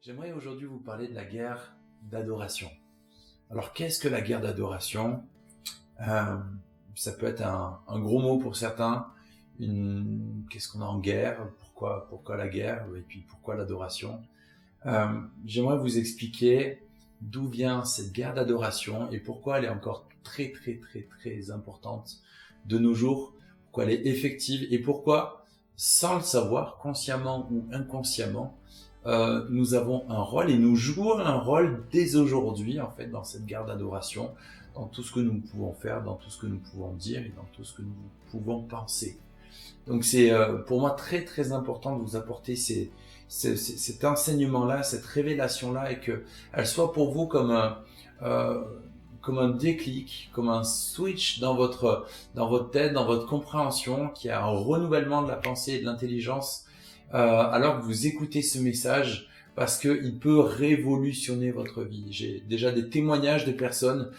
J'aimerais aujourd'hui vous parler de la guerre d'adoration. Alors, qu'est-ce que la guerre d'adoration? Ça peut être un gros mot pour certains. Qu'est-ce qu'on a en guerre? Pourquoi la guerre? Et puis pourquoi l'adoration? J'aimerais vous expliquer d'où vient cette guerre d'adoration et pourquoi elle est encore très importante de nos jours, pourquoi elle est effective et pourquoi, sans le savoir, consciemment ou inconsciemment, nous avons un rôle et nous jouons un rôle dès aujourd'hui en fait dans cette guerre d'adoration, dans tout ce que nous pouvons faire, dans tout ce que nous pouvons dire et dans tout ce que nous pouvons penser. Donc c'est pour moi très important de vous apporter cet enseignement-là, cette révélation-là et que elle soit pour vous comme un déclic, comme un switch dans votre tête, dans votre compréhension, qui a un renouvellement de la pensée et de l'intelligence alors que vous écoutez ce message parce qu'il peut révolutionner votre vie. J'ai déjà des témoignages de personnes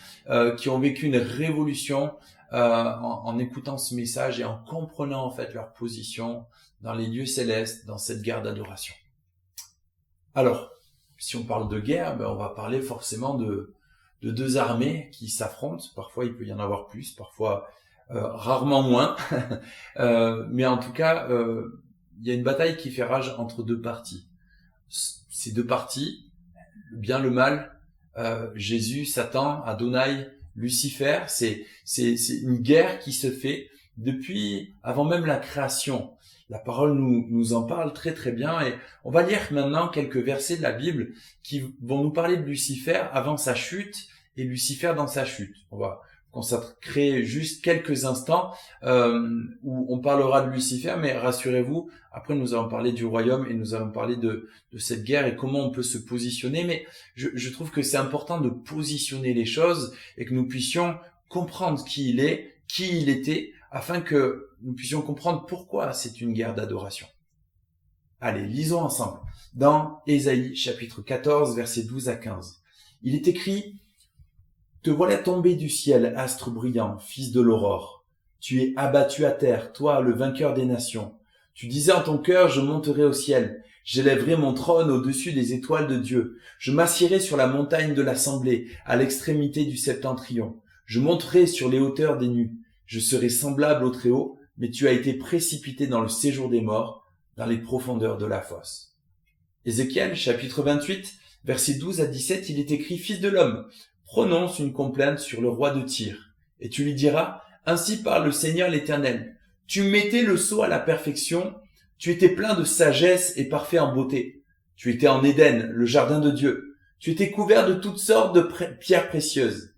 qui ont vécu une révolution en écoutant ce message et en comprenant en fait leur position dans les lieux célestes, dans cette guerre d'adoration. Alors, si on parle de guerre, on va parler forcément de deux armées qui s'affrontent. Parfois, il peut y en avoir plus, parfois rarement moins. Mais en tout cas, il y a une bataille qui fait rage entre deux parties. Ces deux parties, le bien, le mal, Jésus, Satan, Adonai, Lucifer, c'est une guerre qui se fait depuis avant même la création. La parole nous en parle très bien et on va lire maintenant quelques versets de la Bible qui vont nous parler de Lucifer avant sa chute et Lucifer dans sa chute. On va consacrer juste quelques instants où on parlera de Lucifer, mais rassurez-vous, après nous allons parler du royaume et nous allons parler de cette guerre et comment on peut se positionner. Mais je trouve que c'est important de positionner les choses et que nous puissions comprendre qui il est, qui il était, afin que nous puissions comprendre pourquoi c'est une guerre d'adoration. Allez, lisons ensemble. Dans Ésaïe chapitre 14, versets 12 à 15, il est écrit: te voilà tombé du ciel, astre brillant, fils de l'aurore. Tu es abattu à terre, toi, le vainqueur des nations. Tu disais en ton cœur, je monterai au ciel. J'élèverai mon trône au-dessus des étoiles de Dieu. Je m'assiérai sur la montagne de l'assemblée, à l'extrémité du septentrion. Je monterai sur les hauteurs des nues. Je serai semblable au Très-Haut, mais tu as été précipité dans le séjour des morts, dans les profondeurs de la fosse. Ézéchiel, chapitre 28, versets 12 à 17, il est écrit: fils de l'homme, prononce une complainte sur le roi de Tyr, et tu lui diras: ainsi parle le Seigneur l'Éternel. Tu mettais le sceau à la perfection, tu étais plein de sagesse et parfait en beauté. Tu étais en Éden, le jardin de Dieu. Tu étais couvert de toutes sortes de pierres précieuses.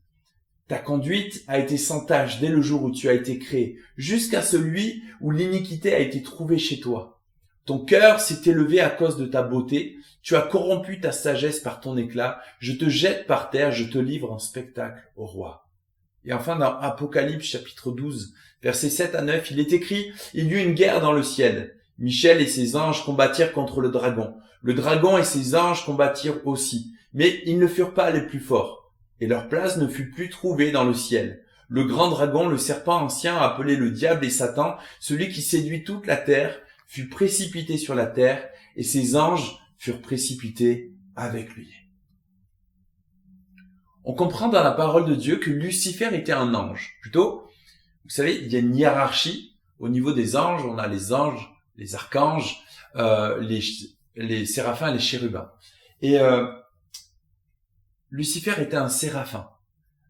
Ta conduite a été sans tache dès le jour où tu as été créé, jusqu'à celui où l'iniquité a été trouvée chez toi. Ton cœur s'est élevé à cause de ta beauté, tu as corrompu ta sagesse par ton éclat, je te jette par terre, je te livre en spectacle au roi. Et enfin dans Apocalypse chapitre 12, versets 7 à 9, il est écrit: il y eut une guerre dans le ciel. Michel et ses anges combattirent contre le dragon. Le dragon et ses anges combattirent aussi, mais ils ne furent pas les plus forts, et leur place ne fut plus trouvée dans le ciel. Le grand dragon, le serpent ancien appelé le diable et Satan, celui qui séduit toute la terre, fut précipité sur la terre, et ses anges furent précipités avec lui. On comprend dans la parole de Dieu que Lucifer était un ange. Plutôt, vous savez, il y a une hiérarchie au niveau des anges. On a les anges, les archanges, les séraphins et les chérubins. Et Lucifer était un séraphin.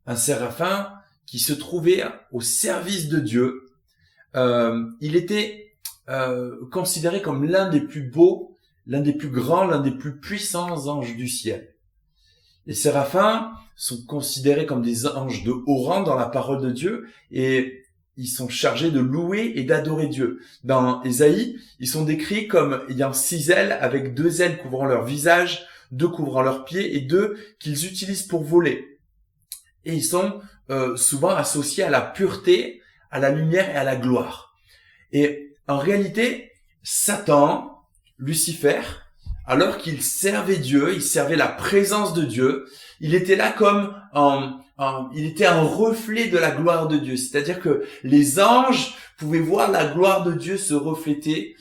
Un séraphin qui se trouvait au service de Dieu. Il était considéré comme l'un des plus beaux, l'un des plus grands, l'un des plus puissants anges du ciel. Les séraphins sont considérés comme des anges de haut rang dans la parole de Dieu et ils sont chargés de louer et d'adorer Dieu. Dans Ésaïe, ils sont décrits comme ayant 6 ailes avec 2 ailes couvrant leur visage, 2 couvrant leurs pieds et 2 qu'ils utilisent pour voler. Et ils sont souvent associés à la pureté, à la lumière et à la gloire. Et en réalité, Satan, Lucifer, alors qu'il servait Dieu, il servait la présence de Dieu, il était là comme il était un reflet de la gloire de Dieu. C'est-à-dire que les anges pouvaient voir la gloire de Dieu se refléter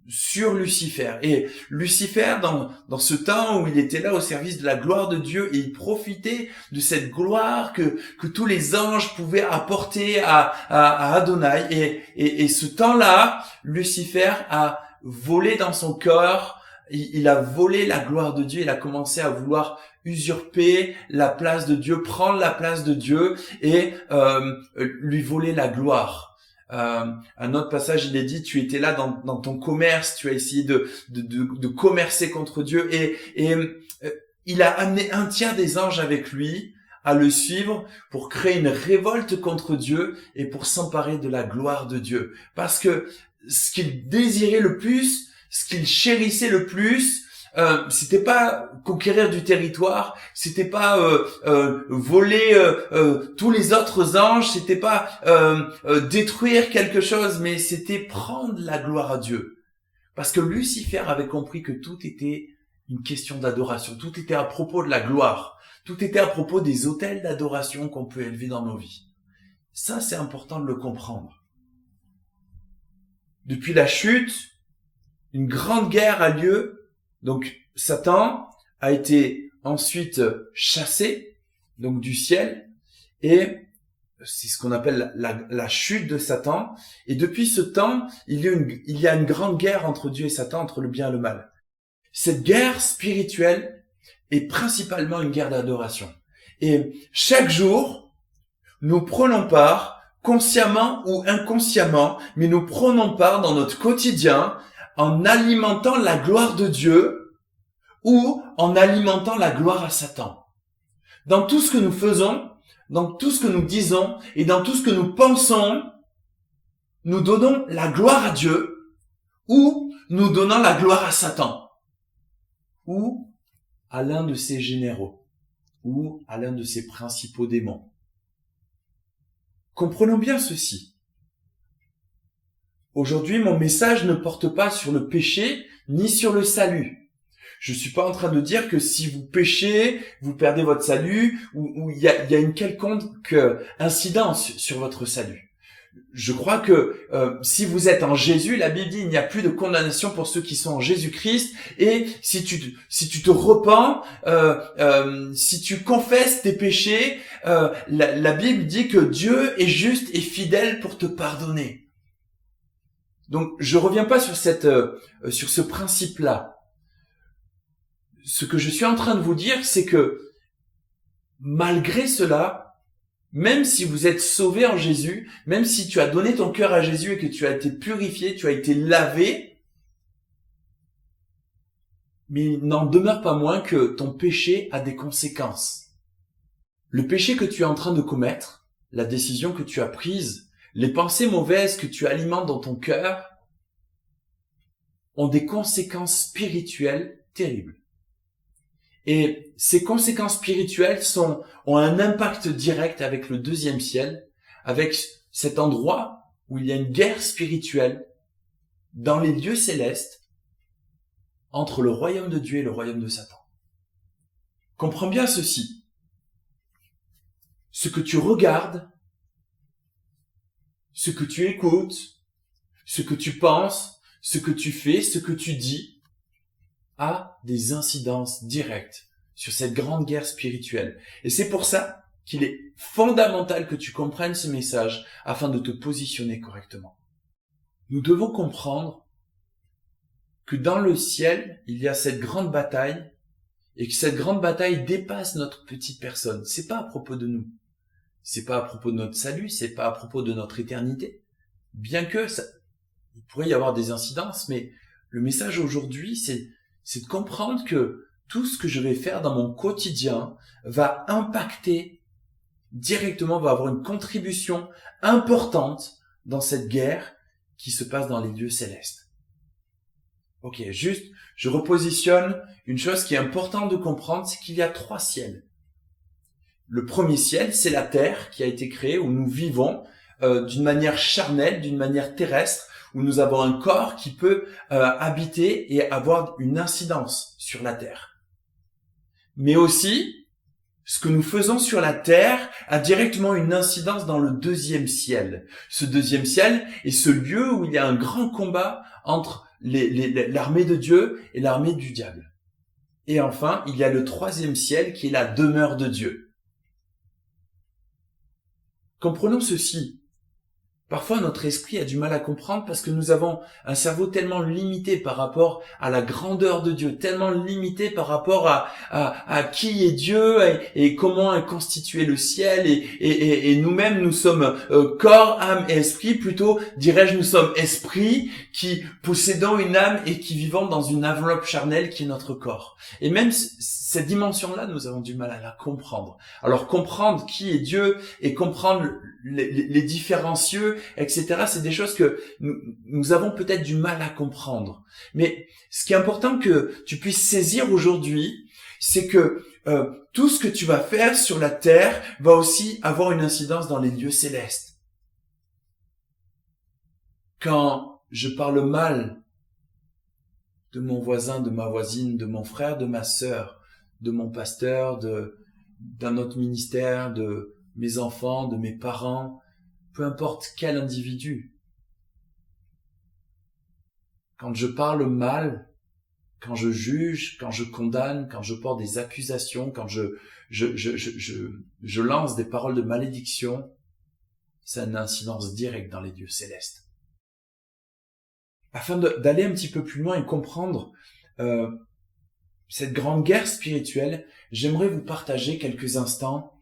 sur Lucifer. Et Lucifer, dans ce temps où il était là au service de la gloire de Dieu, et il profitait de cette gloire que tous les anges pouvaient apporter à Adonai. Et ce temps-là, Lucifer a volé dans son cœur, il a volé la gloire de Dieu, il a commencé à vouloir usurper la place de Dieu, prendre la place de Dieu et lui voler la gloire. Un autre passage, il est dit, tu étais là dans ton commerce, tu as essayé de commercer contre Dieu et il a amené un tiers des anges avec lui à le suivre pour créer une révolte contre Dieu et pour s'emparer de la gloire de Dieu. Parce que ce qu'il désirait le plus, ce qu'il chérissait le plus, c'était pas conquérir du territoire, c'était pas voler tous les autres anges, c'était pas détruire quelque chose, mais c'était prendre la gloire à Dieu. Parce que Lucifer avait compris que tout était une question d'adoration, tout était à propos de la gloire, tout était à propos des autels d'adoration qu'on peut élever dans nos vies. Ça, c'est important de le comprendre. Depuis la chute, une grande guerre a lieu. Donc, Satan a été ensuite chassé, donc du ciel, et c'est ce qu'on appelle la chute de Satan. Et depuis ce temps, il y a une grande guerre entre Dieu et Satan, entre le bien et le mal. Cette guerre spirituelle est principalement une guerre d'adoration. Et chaque jour, nous prenons part, consciemment ou inconsciemment, mais nous prenons part dans notre quotidien en alimentant la gloire de Dieu ou en alimentant la gloire à Satan. Dans tout ce que nous faisons, dans tout ce que nous disons et dans tout ce que nous pensons, nous donnons la gloire à Dieu ou nous donnons la gloire à Satan ou à l'un de ses généraux ou à l'un de ses principaux démons. Comprenons bien ceci. Aujourd'hui, mon message ne porte pas sur le péché ni sur le salut. Je suis pas en train de dire que si vous péchez, vous perdez votre salut ou il y a une quelconque incidence sur votre salut. Je crois que si vous êtes en Jésus, la Bible dit il n'y a plus de condamnation pour ceux qui sont en Jésus-Christ. Et si tu te repens, si tu confesses tes péchés, la Bible dit que Dieu est juste et fidèle pour te pardonner. Donc, je reviens pas sur ce principe-là. Ce que je suis en train de vous dire, c'est que malgré cela, même si vous êtes sauvé en Jésus, même si tu as donné ton cœur à Jésus et que tu as été purifié, tu as été lavé, mais il n'en demeure pas moins que ton péché a des conséquences. Le péché que tu es en train de commettre, la décision que tu as prise, les pensées mauvaises que tu alimentes dans ton cœur ont des conséquences spirituelles terribles. Et ces conséquences spirituelles ont un impact direct avec le deuxième ciel, avec cet endroit où il y a une guerre spirituelle dans les lieux célestes entre le royaume de Dieu et le royaume de Satan. Comprends bien ceci. Ce que tu regardes, ce que tu écoutes, ce que tu penses, ce que tu fais, ce que tu dis, a des incidences directes sur cette grande guerre spirituelle. Et c'est pour ça qu'il est fondamental que tu comprennes ce message afin de te positionner correctement. Nous devons comprendre que dans le ciel, il y a cette grande bataille et que cette grande bataille dépasse notre petite personne. C'est pas à propos de nous. C'est pas à propos de notre salut, c'est pas à propos de notre éternité. Bien que il pourrait y avoir des incidences, mais le message aujourd'hui, c'est de comprendre que tout ce que je vais faire dans mon quotidien va impacter directement, va avoir une contribution importante dans cette guerre qui se passe dans les lieux célestes. Ok, juste, je repositionne une chose qui est importante de comprendre, c'est qu'il y a 3 ciels. Le premier ciel, c'est la terre qui a été créée où nous vivons d'une manière charnelle, d'une manière terrestre, où nous avons un corps qui peut habiter et avoir une incidence sur la terre. Mais aussi, ce que nous faisons sur la terre a directement une incidence dans le deuxième ciel. Ce deuxième ciel est ce lieu où il y a un grand combat entre l'armée de Dieu et l'armée du diable. Et enfin, il y a le troisième ciel qui est la demeure de Dieu. Comprenons ceci. Parfois, notre esprit a du mal à comprendre parce que nous avons un cerveau tellement limité par rapport à la grandeur de Dieu, tellement limité par rapport à qui est Dieu et comment est constitué le ciel et nous-mêmes, nous sommes corps, âme et esprit, plutôt, dirais-je, nous sommes esprit qui possédons une âme et qui vivons dans une enveloppe charnelle qui est notre corps. Et même cette dimension-là, nous avons du mal à la comprendre. Alors, comprendre qui est Dieu et comprendre les différents cieux, etc. C'est des choses que nous avons peut-être du mal à comprendre. Mais ce qui est important que tu puisses saisir aujourd'hui, c'est que tout ce que tu vas faire sur la terre va aussi avoir une incidence dans les lieux célestes. Quand je parle mal de mon voisin, de ma voisine, de mon frère, de ma sœur, de mon pasteur, d'un autre ministère, de mes enfants, de mes parents, peu importe quel individu. Quand je parle mal, quand je juge, quand je condamne, quand je porte des accusations, quand je lance des paroles de malédiction, ça a une incidence directe dans les lieux célestes. Afin d'aller un petit peu plus loin et comprendre cette grande guerre spirituelle, j'aimerais vous partager quelques instants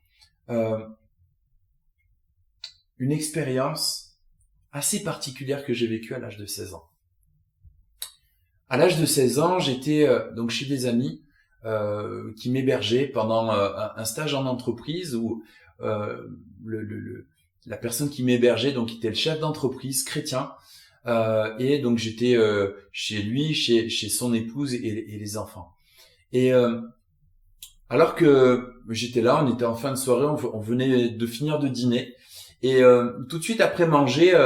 une expérience assez particulière que j'ai vécue à l'âge de 16 ans. À l'âge de 16 ans, j'étais donc chez des amis qui m'hébergeaient pendant un stage en entreprise où la personne qui m'hébergeait donc était le chef d'entreprise chrétien et donc j'étais chez lui, chez son épouse et les enfants. Et alors que j'étais là, on était en fin de soirée, on venait de finir de dîner. Et tout de suite après manger,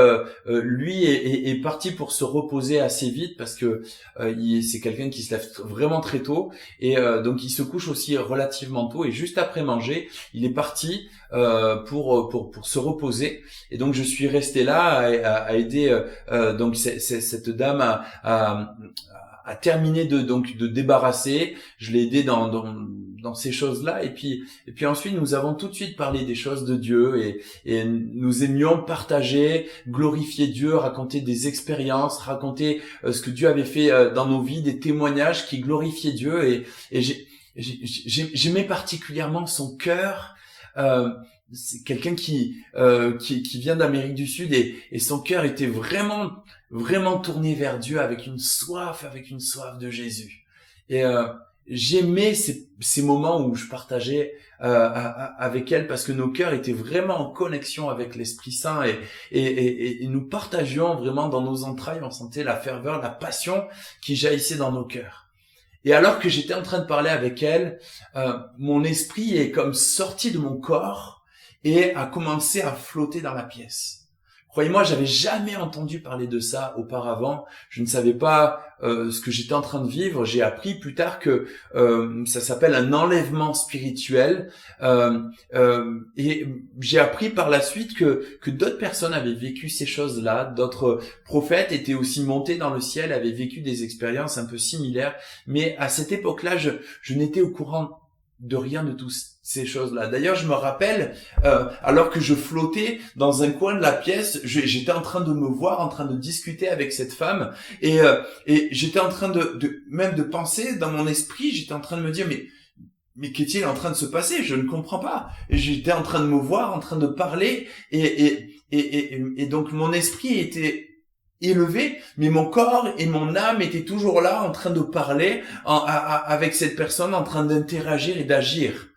lui est parti pour se reposer assez vite parce que c'est quelqu'un qui se lève vraiment très tôt et donc il se couche aussi relativement tôt. Et juste après manger, il est parti pour se reposer. Et donc je suis resté là à aider donc cette dame à terminer de débarrasser. Je l'ai aidé dans ces choses-là et puis ensuite nous avons tout de suite parlé des choses de Dieu et nous aimions partager, glorifier Dieu, raconter des expériences, raconter ce que Dieu avait fait dans nos vies, des témoignages qui glorifiaient Dieu et j'aimais particulièrement son cœur. C'est quelqu'un qui vient d'Amérique du Sud et son cœur était vraiment tourné vers Dieu avec une soif de Jésus. Et j'aimais ces moments où je partageais avec elle parce que nos cœurs étaient vraiment en connexion avec l'Esprit Saint et nous partagions vraiment dans nos entrailles, on sentait la ferveur, la passion qui jaillissait dans nos cœurs. Et alors que j'étais en train de parler avec elle, mon esprit est comme sorti de mon corps et a commencé à flotter dans la pièce. Croyez-moi, j'avais jamais entendu parler de ça auparavant. Je ne savais pas ce que j'étais en train de vivre. J'ai appris plus tard que ça s'appelle un enlèvement spirituel. Et j'ai appris par la suite que d'autres personnes avaient vécu ces choses-là. D'autres prophètes étaient aussi montés dans le ciel, avaient vécu des expériences un peu similaires. Mais à cette époque-là, je n'étais au courant de rien de toutes ces choses-là. D'ailleurs, je me rappelle, alors que je flottais dans un coin de la pièce, j'étais en train de me voir, en train de discuter avec cette femme, et j'étais en train même de penser dans mon esprit, j'étais en train de me dire, mais qu'est-il en train de se passer? Je ne comprends pas. Et j'étais en train de me voir, en train de parler, et donc mon esprit était élevé, mais mon corps et mon âme étaient toujours là, en train de parler avec cette personne, en train d'interagir et d'agir.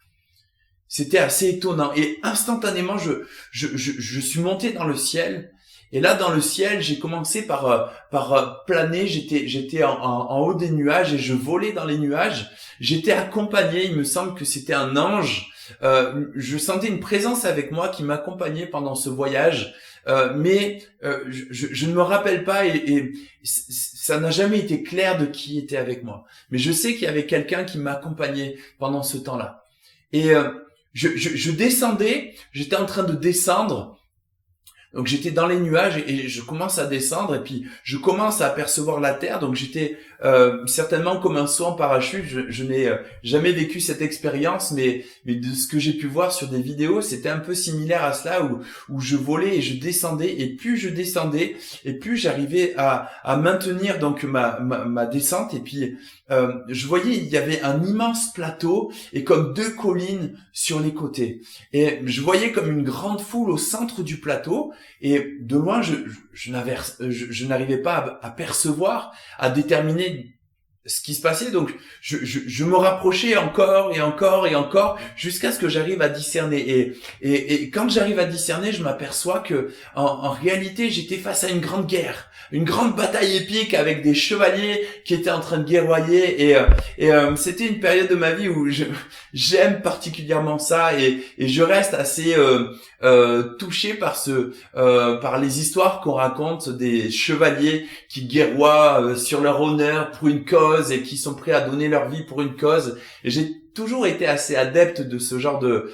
C'était assez étonnant. Et instantanément, je suis monté dans le ciel. Et là, dans le ciel, j'ai commencé par planer. J'étais en haut des nuages et je volais dans les nuages. J'étais accompagné. Il me semble que c'était un ange. Je sentais une présence avec moi qui m'accompagnait pendant ce voyage. Mais je ne me rappelle pas et ça n'a jamais été clair de qui était avec moi. Mais je sais qu'il y avait quelqu'un qui m'accompagnait pendant ce temps-là. Et je descendais, j'étais en train de descendre Donc j'étais dans les nuages et je commence à descendre et puis je commence à apercevoir la terre. Donc j'étais certainement comme un saut en parachute. Je n'ai jamais vécu cette expérience, mais de ce que j'ai pu voir sur des vidéos, c'était un peu similaire à cela où je volais et je descendais, et plus je descendais et plus j'arrivais à maintenir donc ma descente. Et puis je voyais, il y avait un immense plateau et comme deux collines sur les côtés, et je voyais comme une grande foule au centre du plateau, et de loin je n'arrivais pas à percevoir, à déterminer ce qui se passait. Donc je me rapprochais encore et encore et encore jusqu'à ce que j'arrive à discerner, et quand j'arrive à discerner, je m'aperçois que en réalité j'étais face à une grande guerre, une grande bataille épique avec des chevaliers qui étaient en train de guerroyer, et c'était une période de ma vie où j'aime particulièrement ça, et je reste assez touché par les histoires qu'on raconte des chevaliers qui guerroient sur leur honneur pour une cause et qui sont prêts à donner leur vie pour une cause. Et j'ai toujours été assez adepte de ce genre de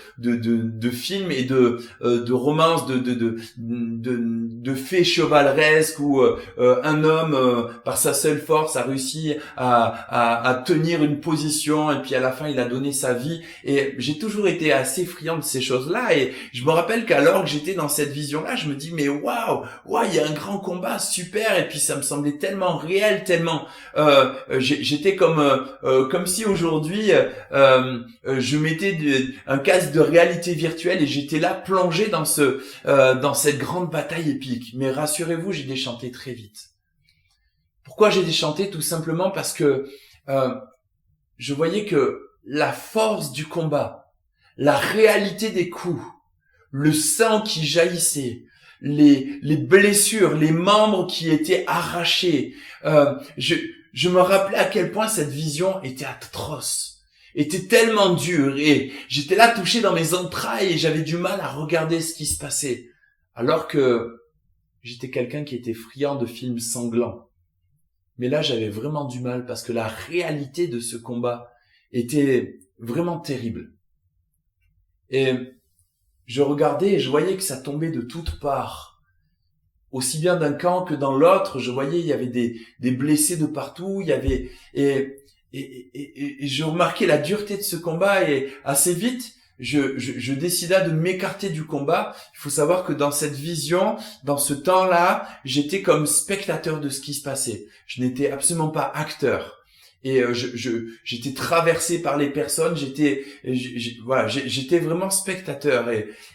films et de romances, de faits chevaleresques où un homme par sa seule force a réussi à tenir une position, et puis à la fin il a donné sa vie. Et j'ai toujours été assez friand de ces choses-là, et je me rappelle qu'alors que j'étais dans cette vision-là, je me dis mais waouh, il y a un grand combat, super. Et puis ça me semblait tellement réel, tellement j'étais comme si aujourd'hui je mettais un casque de réalité virtuelle et j'étais là plongé dans cette grande bataille épique. Mais rassurez-vous, j'ai déchanté très vite. Pourquoi j'ai déchanté? Tout simplement parce que je voyais que la force du combat, la réalité des coups, le sang qui jaillissait, les blessures, les membres qui étaient arrachés, je me rappelais à quel point cette vision était atroce, était tellement dure, et j'étais là touché dans mes entrailles et j'avais du mal à regarder ce qui se passait, alors que j'étais quelqu'un qui était friand de films sanglants. Mais là, j'avais vraiment du mal parce que la réalité de ce combat était vraiment terrible. Et je regardais et je voyais que ça tombait de toutes parts. Aussi bien d'un camp que dans l'autre, je voyais il y avait des blessés de partout, il y avait et je remarquais la dureté de ce combat, et assez vite, je décida de m'écarter du combat. Il faut savoir que dans cette vision, dans ce temps-là, j'étais comme spectateur de ce qui se passait. Je n'étais absolument pas acteur. Et j'étais traversé par les personnes, j'étais vraiment spectateur,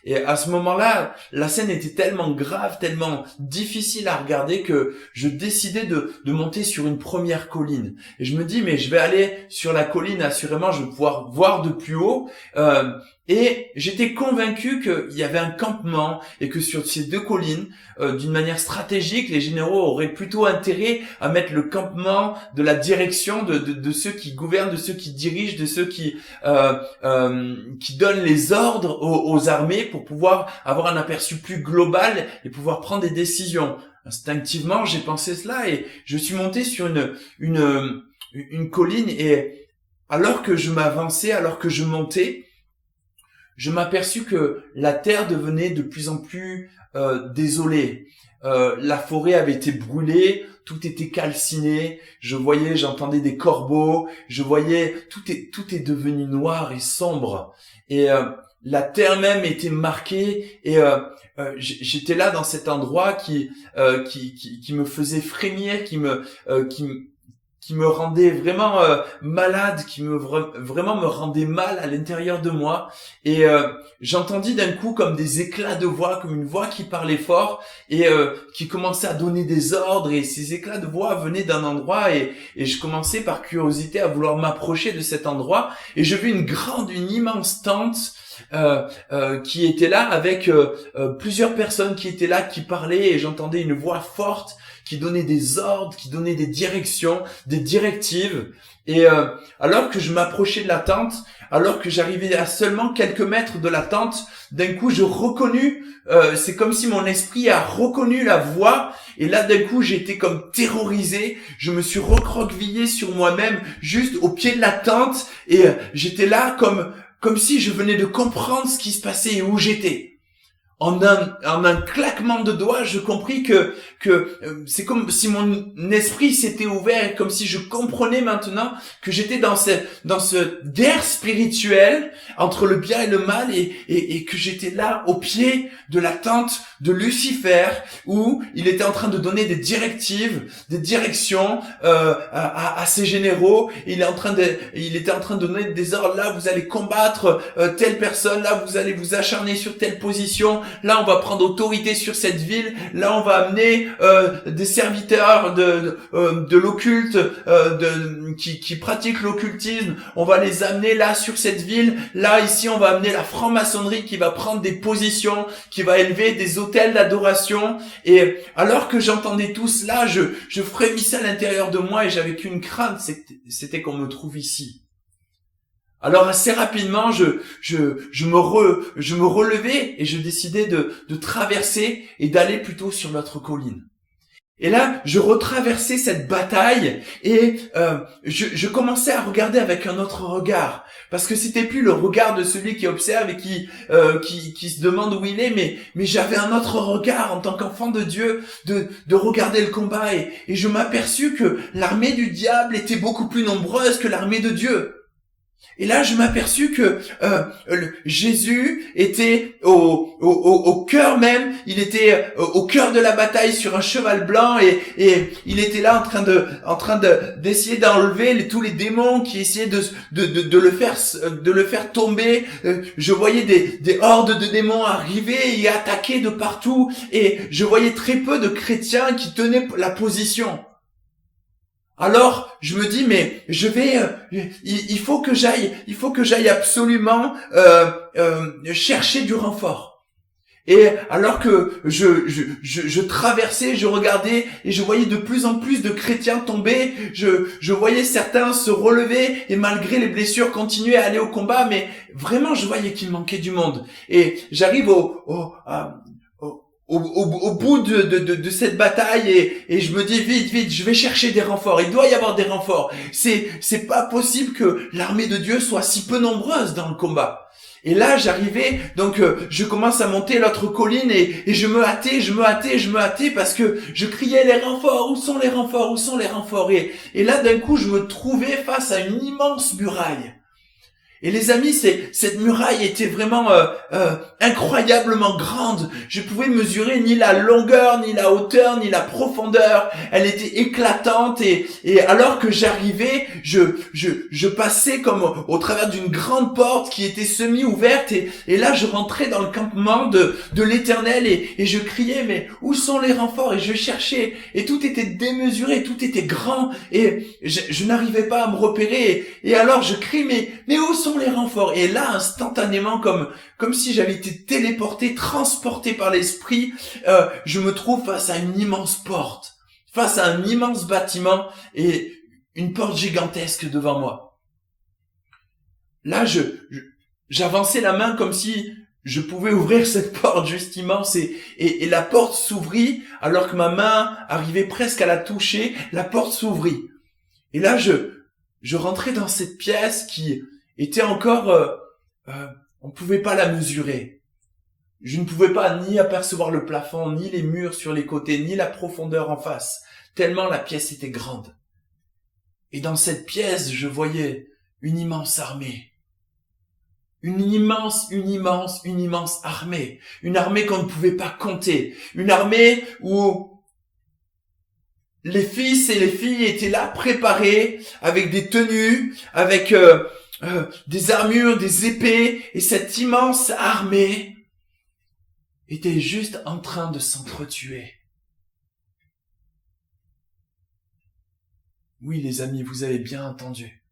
et à ce moment-là, la scène était tellement grave, tellement difficile à regarder que je décidais de monter sur une première colline. Et je me dis mais je vais aller sur la colline, assurément je vais pouvoir voir de plus haut. Et j'étais convaincu qu'il y avait un campement et que sur ces deux collines, d'une manière stratégique, les généraux auraient plutôt intérêt à mettre le campement de la direction de ceux qui gouvernent, de ceux qui dirigent, de ceux qui donnent les ordres aux armées pour pouvoir avoir un aperçu plus global et pouvoir prendre des décisions. Instinctivement, j'ai pensé cela et je suis monté sur une colline, et alors que je m'avançais, alors que je montais, je m'aperçus que la terre devenait de plus en plus désolée. La forêt avait été brûlée, tout était calciné. J'entendais des corbeaux. Je voyais, tout est devenu noir et sombre. Et la terre même était marquée. Et j'étais là dans cet endroit qui me faisait frémir, qui me rendait vraiment malade, vraiment me rendait mal à l'intérieur de moi. Et j'entendis d'un coup comme des éclats de voix, comme une voix qui parlait fort et qui commençait à donner des ordres, et ces éclats de voix venaient d'un endroit, et je commençais par curiosité à vouloir m'approcher de cet endroit, et je vis une immense tente qui était là avec plusieurs personnes qui étaient là, qui parlaient, et j'entendais une voix forte qui donnait des ordres, qui donnait des directions, des directives. Et alors que je m'approchais de la tente, alors que j'arrivais à seulement quelques mètres de la tente, d'un coup je reconnus, c'est comme si mon esprit a reconnu la voix, et là d'un coup j'étais comme terrorisé, je me suis recroquevillé sur moi-même juste au pied de la tente, et j'étais là comme si je venais de comprendre ce qui se passait et où j'étais. en un claquement de doigts, je compris que c'est comme si mon esprit s'était ouvert, comme si je comprenais maintenant que j'étais dans cette guerre spirituelle entre le bien et le mal, et que j'étais là au pied de la tente de Lucifer, où il était en train de donner des directives, des directions à ses généraux. Il était en train de donner des ordres. Là, vous allez combattre telle personne. Là, vous allez vous acharner sur telle position. Là, on va prendre autorité sur cette ville. Là, on va amener des serviteurs de l'occulte, qui pratiquent l'occultisme. On va les amener là sur cette ville. Là, ici, on va amener la franc-maçonnerie qui va prendre des positions, qui va élever des autels d'adoration. Et alors que j'entendais tout cela, je frémissais à l'intérieur de moi et j'avais qu'une crainte, c'était qu'on me trouve ici. Alors assez rapidement, je me relevais et je décidais de traverser et d'aller plutôt sur l'autre colline. Et là, je retraversais cette bataille et je commençais à regarder avec un autre regard, parce que c'était plus le regard de celui qui observe et qui se demande où il est, mais j'avais un autre regard en tant qu'enfant de Dieu de regarder le combat, et je m'aperçus que l'armée du diable était beaucoup plus nombreuse que l'armée de Dieu. Et là, je m'aperçus que Jésus était au cœur même, il était au cœur de la bataille sur un cheval blanc, et il était là en train d'essayer d'enlever tous les démons qui essayaient de le faire tomber. Je voyais des hordes de démons arriver et attaquer de partout, et je voyais très peu de chrétiens qui tenaient la position. Alors, je me dis, mais il faut que j'aille absolument chercher du renfort. Et alors que je traversais, je regardais et je voyais de plus en plus de chrétiens tomber, je voyais certains se relever et malgré les blessures continuer à aller au combat, mais vraiment je voyais qu'il manquait du monde. Et j'arrive au bout de cette bataille, et je me dis vite, je vais chercher des renforts. Il doit y avoir des renforts. C'est pas possible que l'armée de Dieu soit si peu nombreuse dans le combat. Et là, j'arrivais, donc je commence à monter l'autre colline, et je me hâtais parce que je criais les renforts, où sont les renforts, où sont les renforts. Et là, d'un coup, je me trouvais face à une immense muraille. Et les amis, cette muraille était vraiment incroyablement grande. Je pouvais mesurer ni la longueur, ni la hauteur, ni la profondeur. Elle était éclatante, et alors que j'arrivais, je passais comme au travers d'une grande porte qui était semi-ouverte, et là je rentrais dans le campement de l'Éternel, et je criais, mais où sont les renforts? Et je cherchais, et tout était démesuré, tout était grand, et je n'arrivais pas à me repérer, et alors je crie, mais où sont les renforts? Et là, instantanément, comme si j'avais été téléporté, transporté par l'esprit, je me trouve face à une immense porte, face à un immense bâtiment, et une porte gigantesque devant moi. Là, j'avançais la main comme si je pouvais ouvrir cette porte juste immense, et la porte s'ouvrit, alors que ma main arrivait presque à la toucher. La porte s'ouvrit. Et là, je rentrais dans cette pièce qui était encore, on pouvait pas la mesurer. Je ne pouvais pas ni apercevoir le plafond, ni les murs sur les côtés, ni la profondeur en face, tellement la pièce était grande. Et dans cette pièce, je voyais une immense armée. Une immense armée. Une armée qu'on ne pouvait pas compter. Une armée où les fils et les filles étaient là, préparés, avec des tenues, avec des armures, des épées, et cette immense armée était juste en train de s'entretuer. Oui, les amis, vous avez bien entendu.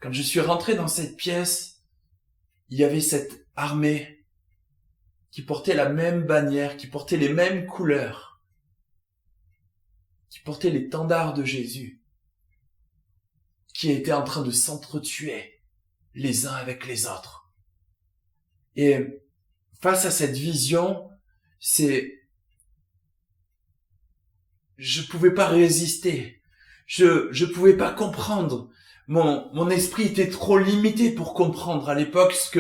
Quand je suis rentré dans cette pièce, il y avait cette armée qui portait la même bannière, qui portait les mêmes couleurs, qui portait l'étendard de Jésus, qui était en train de s'entretuer les uns avec les autres. Et face à cette vision, je pouvais pas résister. Je pouvais pas comprendre. mon esprit était trop limité pour comprendre à l'époque ce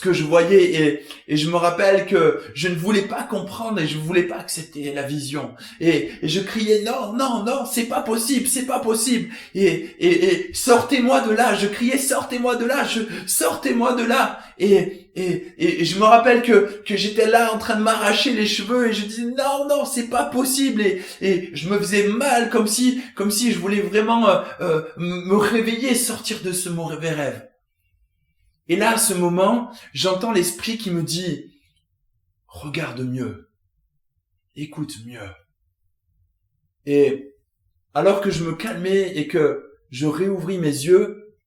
que je voyais et je me rappelle que je ne voulais pas comprendre et je voulais pas accepter la vision et je criais non, non, non, c'est pas possible, c'est pas possible et sortez-moi de là, je criais sortez-moi de là, sortez-moi de là et je me rappelle que j'étais là en train de m'arracher les cheveux et je disais non, non, c'est pas possible et je me faisais mal comme si je voulais vraiment me réveiller, sortir de ce mauvais rêve. Et là, à ce moment, j'entends l'esprit qui me dit regarde mieux, écoute mieux. Et alors que je me calmais et que je réouvris mes yeux,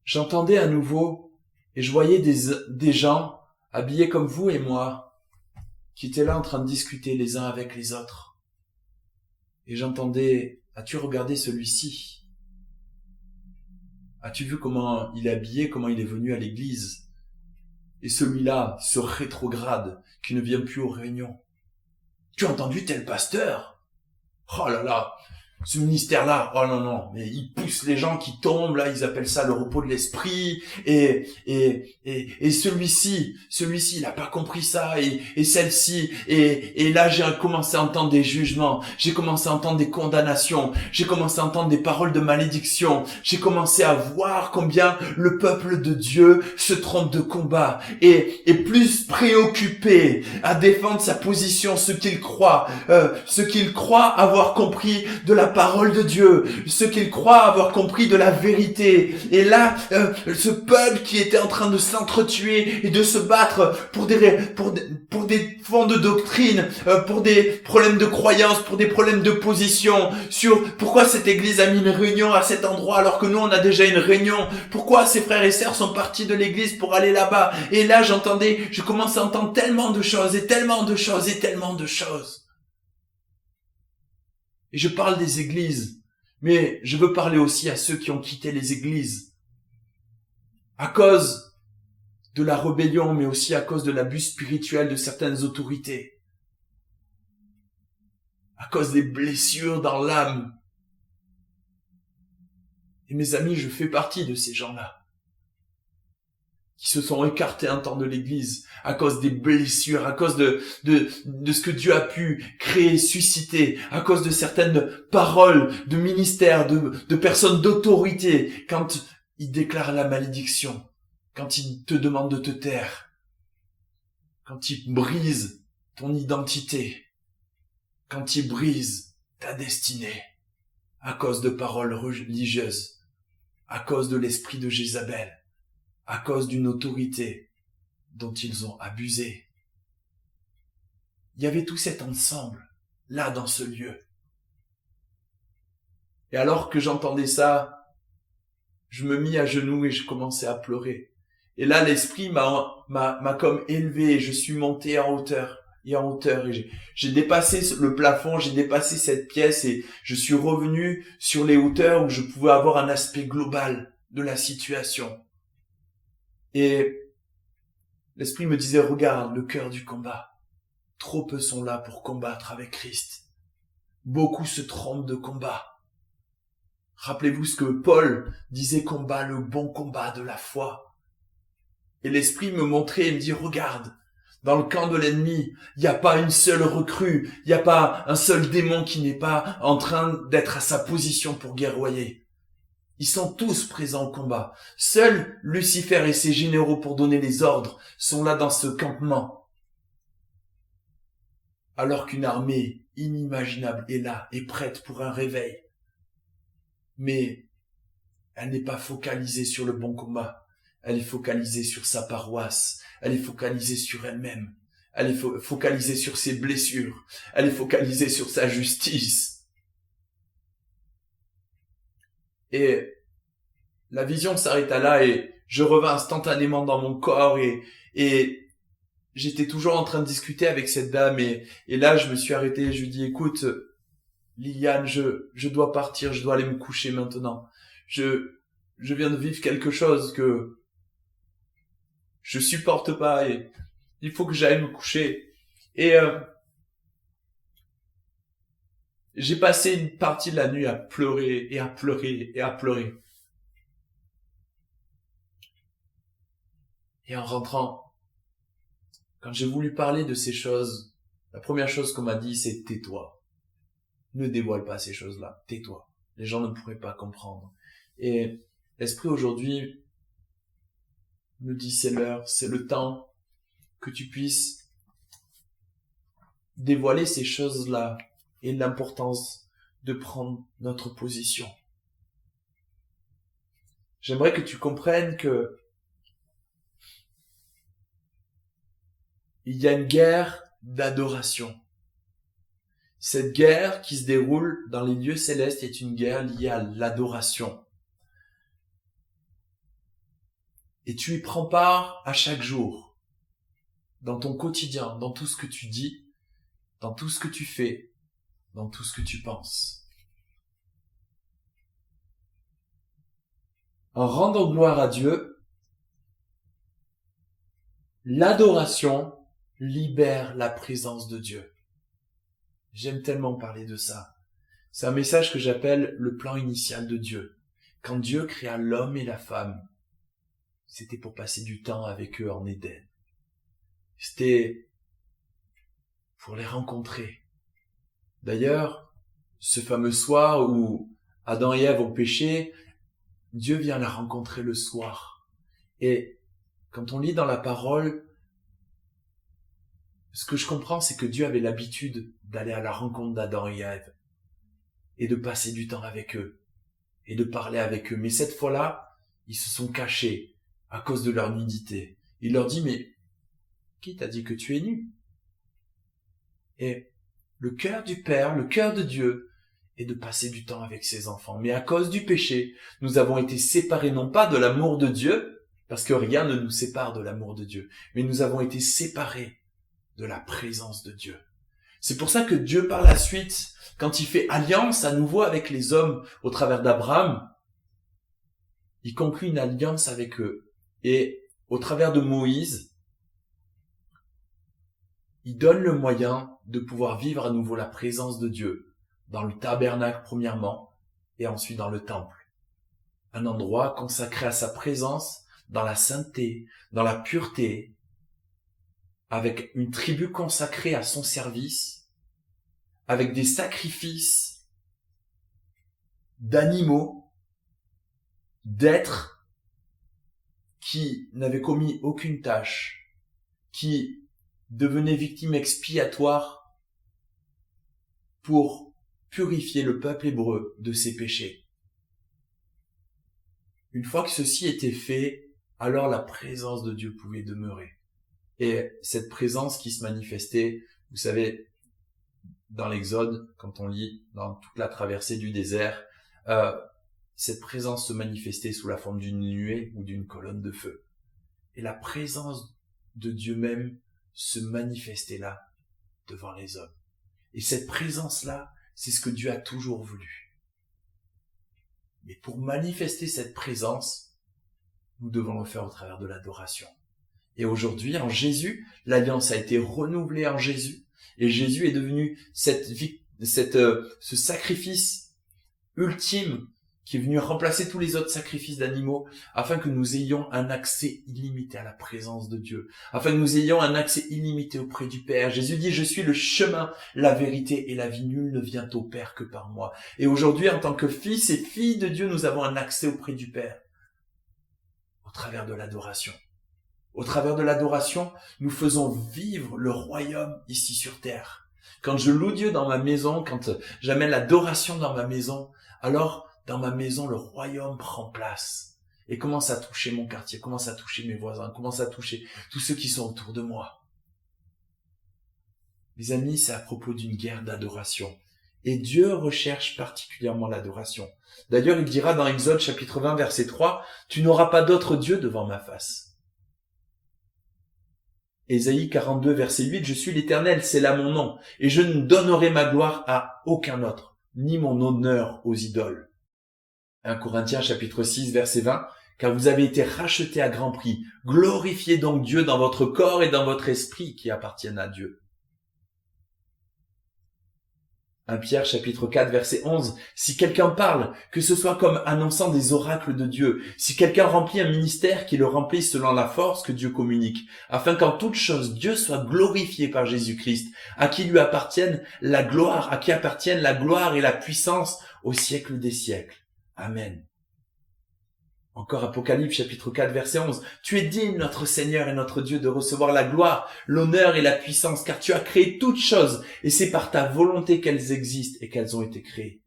j'entendais à nouveau et je voyais des gens habillés comme vous et moi qui étaient là en train de discuter les uns avec les autres. Et j'entendais, as-tu regardé celui-ci? As-tu vu comment il est habillé, comment il est venu à l'église? Et celui-là, ce rétrograde qui ne vient plus aux réunions. Tu as entendu tel pasteur? Oh là là, ce ministère-là, oh non, non, mais il pousse les gens qui tombent, là, ils appellent ça le repos de l'esprit, et celui-ci, il a pas compris ça, et celle-ci, et là, j'ai commencé à entendre des jugements, j'ai commencé à entendre des condamnations, j'ai commencé à entendre des paroles de malédiction, j'ai commencé à voir combien le peuple de Dieu se trompe de combat, et est plus préoccupé à défendre sa position, ce qu'il croit avoir compris de la parole de Dieu, ce qu'ils croient avoir compris de la vérité. Et là, ce peuple qui était en train de s'entretuer et de se battre pour des fonds de doctrine, pour des problèmes de croyance, pour des problèmes de position, sur pourquoi cette église a mis une réunion à cet endroit alors que nous on a déjà une réunion, pourquoi ces frères et sœurs sont partis de l'église pour aller là-bas. Et là je commence à entendre tellement de choses et tellement de choses et tellement de choses. Et je parle des églises, mais je veux parler aussi à ceux qui ont quitté les églises à cause de la rébellion, mais aussi à cause de l'abus spirituel de certaines autorités, à cause des blessures dans l'âme. Et mes amis, je fais partie de ces gens-là qui se sont écartés un temps de l'église à cause des blessures, à cause de ce que Dieu a pu créer, susciter, à cause de certaines paroles de ministères, de personnes d'autorité, quand ils déclarent la malédiction, quand ils te demandent de te taire, quand ils brisent ton identité, quand ils brisent ta destinée, à cause de paroles religieuses, à cause de l'esprit de Jézabel, à cause d'une autorité dont ils ont abusé. Il y avait tout cet ensemble, là, dans ce lieu. Et alors que j'entendais ça, je me mis à genoux et je commençais à pleurer. Et là, l'esprit m'a comme élevé, et je suis monté en hauteur, et j'ai dépassé le plafond, j'ai dépassé cette pièce, et je suis revenu sur les hauteurs où je pouvais avoir un aspect global de la situation. Et l'esprit me disait, regarde le cœur du combat. Trop peu sont là pour combattre avec Christ. Beaucoup se trompent de combat. Rappelez-vous ce que Paul disait, combat le bon combat de la foi. Et l'esprit me montrait et me dit, regarde, dans le camp de l'ennemi, il n'y a pas une seule recrue, il n'y a pas un seul démon qui n'est pas en train d'être à sa position pour guerroyer. Ils sont tous présents au combat. Seuls Lucifer et ses généraux pour donner les ordres sont là dans ce campement. Alors qu'une armée inimaginable est là, est prête pour un réveil. Mais elle n'est pas focalisée sur le bon combat. Elle est focalisée sur sa paroisse. Elle est focalisée sur elle-même. Elle est focalisée sur ses blessures. Elle est focalisée sur sa justice. Et la vision s'arrêta là et je revins instantanément dans mon corps et j'étais toujours en train de discuter avec cette dame et là je me suis arrêté, je lui dis écoute Liliane, je dois partir, je dois aller me coucher maintenant. Je viens de vivre quelque chose que je supporte pas et il faut que j'aille me coucher. Et J'ai passé une partie de la nuit à pleurer et à pleurer et à pleurer. Et en rentrant, quand j'ai voulu parler de ces choses, la première chose qu'on m'a dit, c'est tais-toi. Ne dévoile pas ces choses-là. Tais-toi. Les gens ne pourraient pas comprendre. Et l'Esprit aujourd'hui me dit c'est l'heure, c'est le temps que tu puisses dévoiler ces choses-là et l'importance de prendre notre position. J'aimerais que tu comprennes que il y a une guerre d'adoration. Cette guerre qui se déroule dans les lieux célestes est une guerre liée à l'adoration. Et tu y prends part à chaque jour, dans ton quotidien, dans tout ce que tu dis, dans tout ce que tu fais, dans tout ce que tu penses. En rendant gloire à Dieu, l'adoration libère la présence de Dieu. J'aime tellement parler de ça. C'est un message que j'appelle le plan initial de Dieu. Quand Dieu créa l'homme et la femme, c'était pour passer du temps avec eux en Éden. C'était pour les rencontrer. D'ailleurs, ce fameux soir où Adam et Ève ont péché, Dieu vient la rencontrer le soir. Et quand on lit dans la parole, ce que je comprends, c'est que Dieu avait l'habitude d'aller à la rencontre d'Adam et Ève et de passer du temps avec eux et de parler avec eux. Mais cette fois-là, ils se sont cachés à cause de leur nudité. Il leur dit, mais qui t'a dit que tu es nu? Et le cœur du Père, le cœur de Dieu, est de passer du temps avec ses enfants. Mais à cause du péché, nous avons été séparés non pas de l'amour de Dieu, parce que rien ne nous sépare de l'amour de Dieu, mais nous avons été séparés de la présence de Dieu. C'est pour ça que Dieu, par la suite, quand il fait alliance à nouveau avec les hommes au travers d'Abraham, il conclut une alliance avec eux. Et au travers de Moïse, il donne le moyen de pouvoir vivre à nouveau la présence de Dieu dans le tabernacle premièrement et ensuite dans le temple. Un endroit consacré à sa présence dans la sainteté, dans la pureté, avec une tribu consacrée à son service, avec des sacrifices d'animaux, d'êtres qui n'avaient commis aucune tâche, qui devenaient victimes expiatoires pour purifier le peuple hébreu de ses péchés. Une fois que ceci était fait, alors la présence de Dieu pouvait demeurer. Et cette présence qui se manifestait, vous savez, dans l'Exode, quand on lit dans toute la traversée du désert, cette présence se manifestait sous la forme d'une nuée ou d'une colonne de feu. Et la présence de Dieu même se manifestait là, devant les hommes. Et cette présence-là, c'est ce que Dieu a toujours voulu. Mais pour manifester cette présence, nous devons le faire au travers de l'adoration. Et aujourd'hui, en Jésus, l'alliance a été renouvelée en Jésus. Et Jésus est devenu ce sacrifice ultime qui est venu remplacer tous les autres sacrifices d'animaux afin que nous ayons un accès illimité à la présence de Dieu, afin que nous ayons un accès illimité auprès du Père. Jésus dit, je suis le chemin, la vérité et la vie. Nul ne vient au Père que par moi. Et aujourd'hui, en tant que fils et filles de Dieu, nous avons un accès auprès du Père au travers de l'adoration. Au travers de l'adoration, nous faisons vivre le royaume ici sur terre. Quand je loue Dieu dans ma maison, quand j'amène l'adoration dans ma maison, alors dans ma maison, le royaume prend place et commence à toucher mon quartier, commence à toucher mes voisins, commence à toucher tous ceux qui sont autour de moi. Mes amis, c'est à propos d'une guerre d'adoration. Et Dieu recherche particulièrement l'adoration. D'ailleurs, il dira dans Exode chapitre 20, verset 3, « Tu n'auras pas d'autre Dieu devant ma face. » Ésaïe 42, verset 8, « Je suis l'Éternel, c'est là mon nom, et je ne donnerai ma gloire à aucun autre, ni mon honneur aux idoles. » 1 Corinthiens chapitre 6, verset 20, « Car vous avez été rachetés à grand prix. Glorifiez donc Dieu dans votre corps et dans votre esprit qui appartiennent à Dieu. » 1 Pierre chapitre 4 verset 11, si quelqu'un parle, que ce soit comme annonçant des oracles de Dieu, si quelqu'un remplit un ministère, qu'il le remplisse selon la force que Dieu communique, afin qu'en toute chose Dieu soit glorifié par Jésus-Christ, à qui lui appartienne la gloire, à qui appartiennent la gloire et la puissance au siècle des siècles. Amen. Encore Apocalypse chapitre 4 verset 11. Tu es digne, notre Seigneur et notre Dieu, de recevoir la gloire, l'honneur et la puissance, car tu as créé toutes choses, et c'est par ta volonté qu'elles existent et qu'elles ont été créées.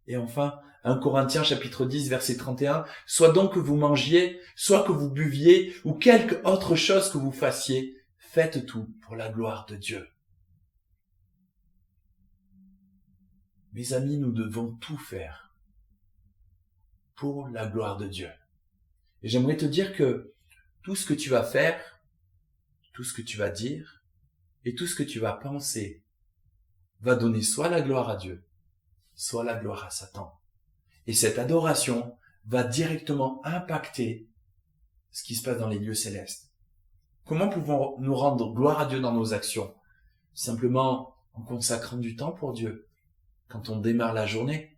Et enfin, 1 Corinthiens chapitre 10 verset 31. Soit donc que vous mangiez, soit que vous buviez, ou quelque autre chose que vous fassiez, faites tout pour la gloire de Dieu. Mes amis, nous devons tout faire pour la gloire de Dieu. Et j'aimerais te dire que tout ce que tu vas faire, tout ce que tu vas dire et tout ce que tu vas penser va donner soit la gloire à Dieu, soit la gloire à Satan. Et cette adoration va directement impacter ce qui se passe dans les lieux célestes. Comment pouvons-nous rendre gloire à Dieu dans nos actions? Simplement en consacrant du temps pour Dieu. Quand on démarre la journée,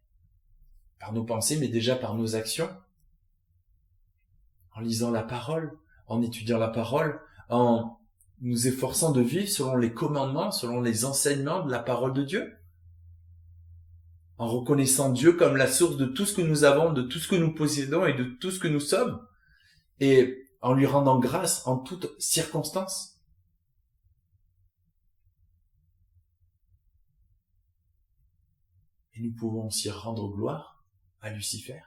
par nos pensées, mais déjà par nos actions, en lisant la parole, en étudiant la parole, en nous efforçant de vivre selon les commandements, selon les enseignements de la parole de Dieu, en reconnaissant Dieu comme la source de tout ce que nous avons, de tout ce que nous possédons et de tout ce que nous sommes, et en lui rendant grâce en toutes circonstances. Et nous pouvons aussi rendre gloire à Lucifer.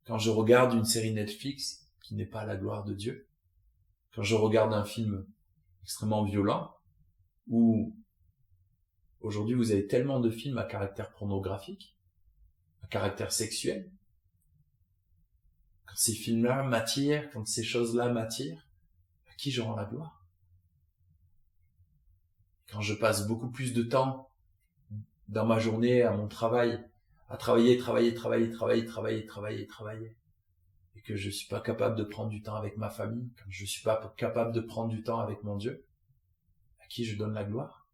Quand je regarde une série Netflix qui n'est pas la gloire de Dieu, quand je regarde un film extrêmement violent, ou aujourd'hui vous avez tellement de films à caractère pornographique, à caractère sexuel, quand ces films-là m'attirent, quand ces choses-là m'attirent, à qui je rends la gloire? Quand je passe beaucoup plus de temps dans ma journée, à mon travail, à travailler, et que je suis pas capable de prendre du temps avec ma famille, quand je suis pas capable de prendre du temps avec mon Dieu, à qui je donne la gloire?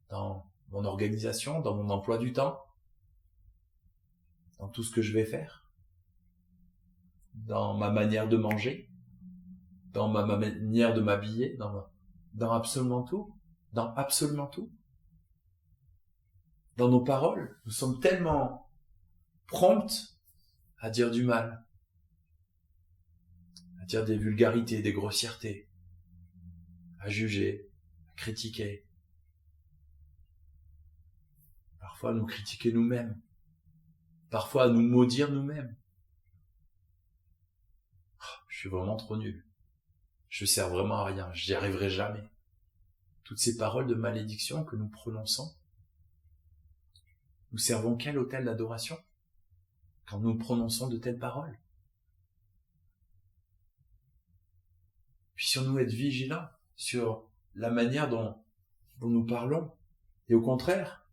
Dans mon organisation, dans mon emploi du temps, dans tout ce que je vais faire, dans ma manière de manger, dans ma manière de m'habiller, dans absolument tout, dans absolument tout. Dans nos paroles, nous sommes tellement promptes à dire du mal, à dire des vulgarités, des grossièretés, à juger, à critiquer. Parfois à nous critiquer nous-mêmes, parfois à nous maudire nous-mêmes. Oh, je suis vraiment trop nul. Je sers vraiment à rien, j'y arriverai jamais. Toutes ces paroles de malédiction que nous prononçons, nous servons quel autel d'adoration quand nous prononçons de telles paroles? Puissions-nous être vigilants sur la manière dont nous parlons, et au contraire,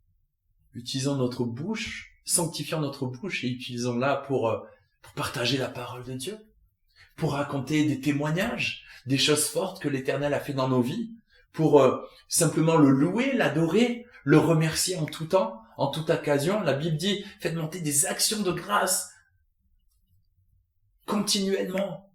utilisons notre bouche, sanctifions notre bouche et utilisons-la pour partager la parole de Dieu, pour raconter des témoignages, des choses fortes que l'Éternel a fait dans nos vies, pour simplement le louer, l'adorer, le remercier en tout temps, en toute occasion. La Bible dit, faites monter des actions de grâce continuellement.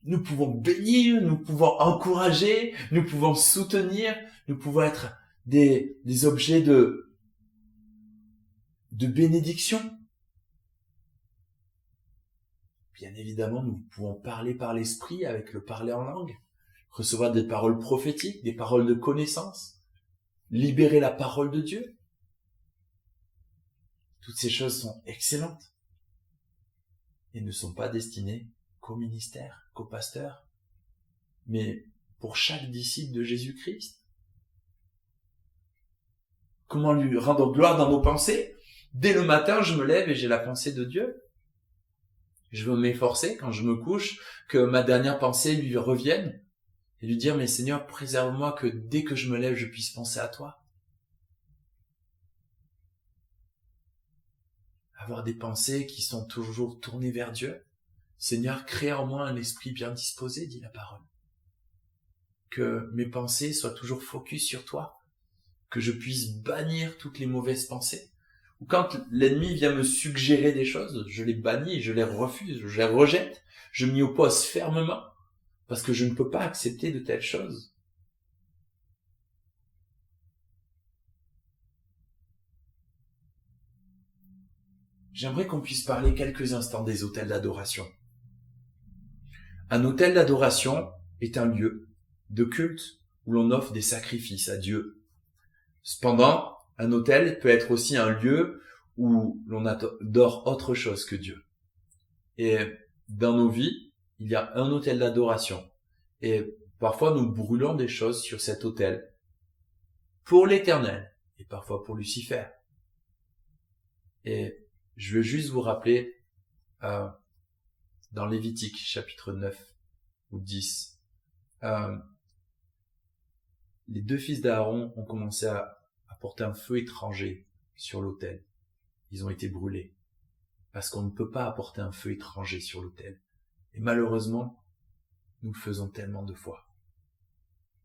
Nous pouvons bénir, nous pouvons encourager, nous pouvons soutenir, nous pouvons être des objets de bénédiction. Bien évidemment, nous pouvons parler par l'esprit avec le parler en langue, recevoir des paroles prophétiques, des paroles de connaissance, libérer la parole de Dieu. Toutes ces choses sont excellentes et ne sont pas destinées qu'au ministère, qu'au pasteur, mais pour chaque disciple de Jésus-Christ. Comment lui rendre gloire dans nos pensées? Dès le matin, je me lève et j'ai la pensée de Dieu. Je veux m'efforcer quand je me couche que ma dernière pensée lui revienne et lui dire, mais Seigneur, préserve-moi que dès que je me lève, je puisse penser à toi. Avoir des pensées qui sont toujours tournées vers Dieu. Seigneur, crée en moi un esprit bien disposé, dit la parole. que mes pensées soient toujours focus sur toi, que je puisse bannir toutes les mauvaises pensées. Ou quand l'ennemi vient me suggérer des choses, je les bannis, je les refuse, je les rejette, je m'y oppose fermement, parce que je ne peux pas accepter de telles choses. J'aimerais qu'on puisse parler quelques instants des autels d'adoration. Un autel d'adoration est un lieu de culte où l'on offre des sacrifices à Dieu. Cependant, un autel peut être aussi un lieu où l'on adore autre chose que Dieu. Et dans nos vies, il y a un autel d'adoration. Et parfois, nous brûlons des choses sur cet autel pour l'Éternel et parfois pour Lucifer. Et je veux juste vous rappeler dans Lévitique, chapitre 9 ou 10, les deux fils d'Aaron ont commencé à porter un feu étranger sur l'autel. Ils ont été brûlés. Parce qu'on ne peut pas apporter un feu étranger sur l'autel. Et malheureusement, nous le faisons tellement de fois.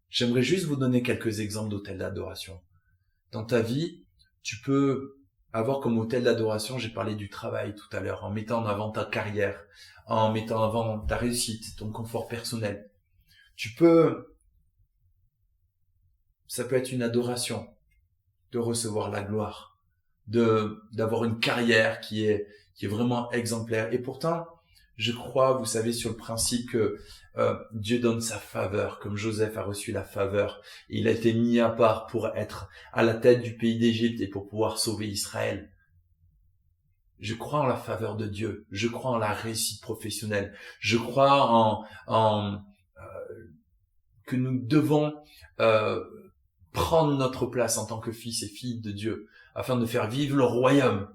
J'aimerais juste vous donner quelques exemples d'autels d'adoration. Dans ta vie, tu peux avoir comme autel d'adoration, j'ai parlé du travail tout à l'heure, en mettant en avant ta carrière, en mettant en avant ta réussite, ton confort personnel. Ça peut être une adoration de recevoir la gloire, d'avoir une carrière qui est vraiment exemplaire. Et pourtant, je crois, vous savez, sur le principe que Dieu donne sa faveur, comme Joseph a reçu la faveur. Et il a été mis à part pour être à la tête du pays d'Égypte et pour pouvoir sauver Israël. Je crois en la faveur de Dieu. Je crois en la réussite professionnelle. Je crois que nous devons prendre notre place en tant que fils et filles de Dieu afin de faire vivre le royaume.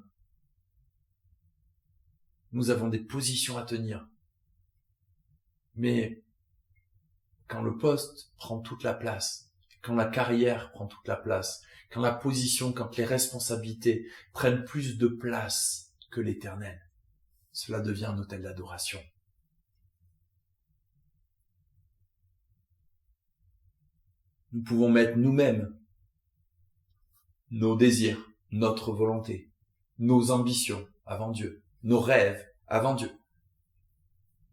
Nous avons des positions à tenir. Mais quand le poste prend toute la place, quand la carrière prend toute la place, quand la position, quand les responsabilités prennent plus de place que l'Éternel, cela devient un autel d'adoration. Nous pouvons mettre nous-mêmes nos désirs, notre volonté, nos ambitions avant Dieu, nos rêves avant Dieu.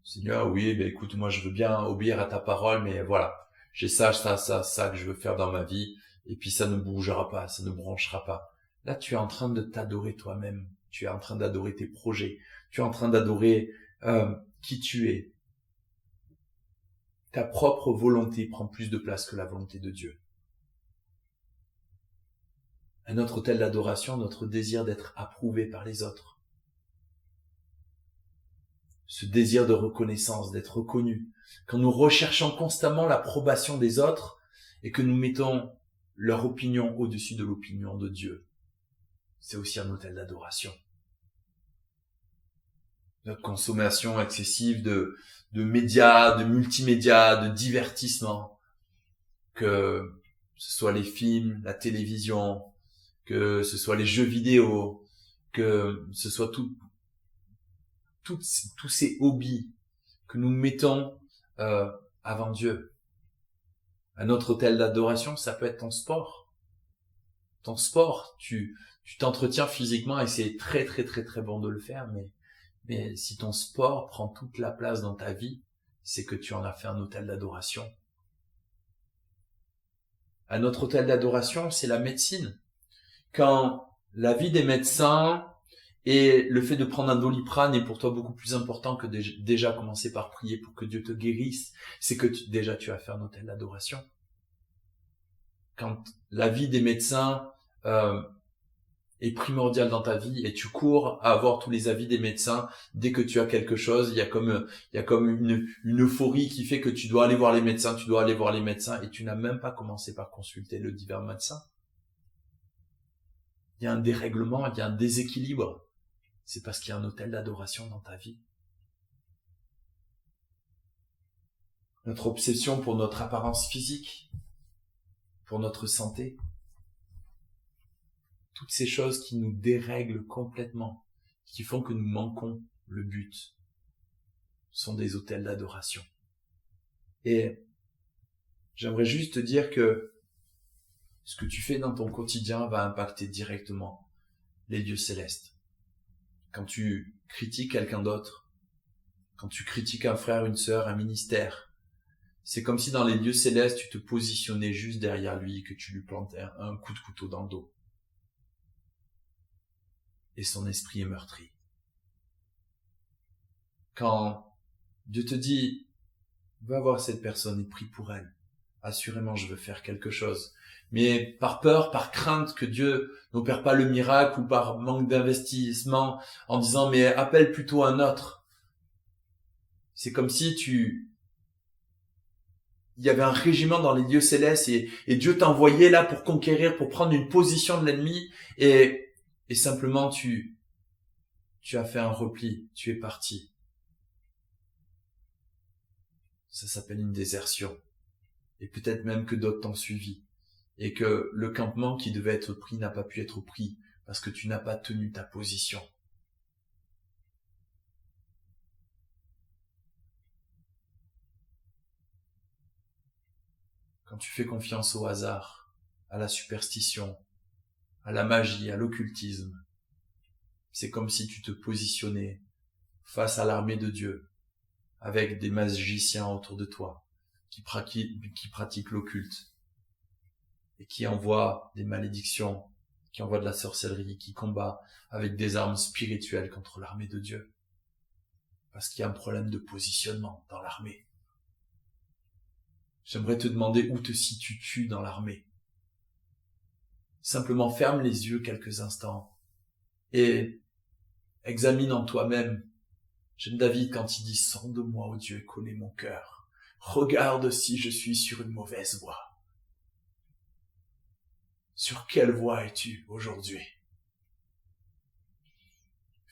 Seigneur, oui, écoute, moi je veux bien obéir à ta parole, mais voilà, j'ai ça que je veux faire dans ma vie, et puis ça ne bougera pas, ça ne branchera pas. Là, tu es en train de t'adorer toi-même, tu es en train d'adorer tes projets, tu es en train d'adorer qui tu es. Ta propre volonté prend plus de place que la volonté de Dieu. Un autre autel d'adoration, notre désir d'être approuvé par les autres. Ce désir de reconnaissance, d'être reconnu. Quand nous recherchons constamment l'approbation des autres et que nous mettons leur opinion au-dessus de l'opinion de Dieu, c'est aussi un autel d'adoration. Notre consommation excessive de médias, de multimédia, de divertissement, que ce soit les films, la télévision, que ce soit les jeux vidéo, que ce soit tous ces hobbies que nous mettons avant Dieu. Un autre autel d'adoration, ça peut être ton sport. Ton sport, tu t'entretiens physiquement et c'est très très très très bon de le faire, mais si ton sport prend toute la place dans ta vie, c'est que tu en as fait un autel d'adoration. Un autre autel d'adoration, c'est la médecine. Quand la vie des médecins et le fait de prendre un Doliprane est pour toi beaucoup plus important que déjà commencer par prier pour que Dieu te guérisse, c'est que déjà tu as fait un autel d'adoration. Quand la vie des médecins est primordiale dans ta vie et tu cours à avoir tous les avis des médecins dès que tu as quelque chose, il y a comme une euphorie qui fait que tu dois aller voir les médecins et tu n'as même pas commencé par consulter le divers médecin. Il y a un dérèglement, il y a un déséquilibre. C'est parce qu'il y a un autel d'adoration dans ta vie. Notre obsession pour notre apparence physique, pour notre santé, toutes ces choses qui nous dérèglent complètement, qui font que nous manquons le but, sont des autels d'adoration. Et J'aimerais juste te dire que ce que tu fais dans ton quotidien va impacter directement les lieux célestes. Quand tu critiques quelqu'un d'autre, quand tu critiques un frère, une sœur, un ministère, c'est comme si dans les lieux célestes, tu te positionnais juste derrière lui et que tu lui plantais un coup de couteau dans le dos. Et son esprit est meurtri. Quand Dieu te dit, va voir cette personne et prie pour elle. Assurément, je veux faire quelque chose. Mais par peur, par crainte que Dieu n'opère pas le miracle ou par manque d'investissement en disant, mais appelle plutôt un autre. C'est comme si il y avait un régiment dans les lieux célestes et Dieu t'envoyait là pour conquérir, pour prendre une position de l'ennemi et simplement tu as fait un repli, tu es parti. Ça s'appelle une désertion. Et peut-être même que d'autres t'ont suivi. Et que le campement qui devait être pris n'a pas pu être pris parce que tu n'as pas tenu ta position. Quand tu fais confiance au hasard, à la superstition, à la magie, à l'occultisme, c'est comme si tu te positionnais face à l'armée de Dieu, avec des magiciens autour de toi, qui pratiquent l'occulte, et qui envoient des malédictions, qui envoient de la sorcellerie, qui combat avec des armes spirituelles contre l'armée de Dieu. Parce qu'il y a un problème de positionnement dans l'armée. J'aimerais te demander où te situes-tu dans l'armée. Simplement ferme les yeux quelques instants et examine en toi-même. J'aime David quand il dit « Sonde-moi, ô Dieu, connais mon cœur. Regarde si je suis sur une mauvaise voie. » Sur quelle voie es-tu aujourd'hui?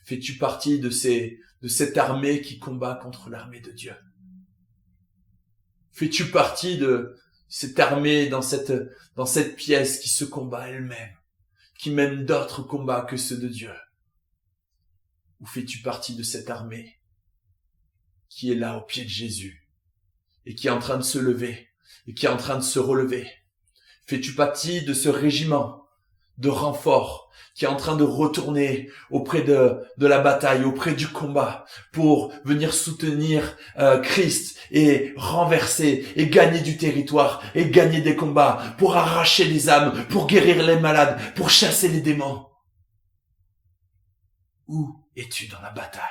Fais-tu partie de cette armée qui combat contre l'armée de Dieu? Fais-tu partie de cette armée dans cette pièce qui se combat elle-même, qui mène d'autres combats que ceux de Dieu? Ou fais-tu partie de cette armée qui est là au pied de Jésus et qui est en train de se lever et qui est en train de se relever? Fais-tu partie de ce régiment de renfort qui est en train de retourner auprès de la bataille, auprès du combat, pour venir soutenir Christ et renverser et gagner du territoire et gagner des combats, pour arracher les âmes, pour guérir les malades, pour chasser les démons? Où es-tu dans la bataille?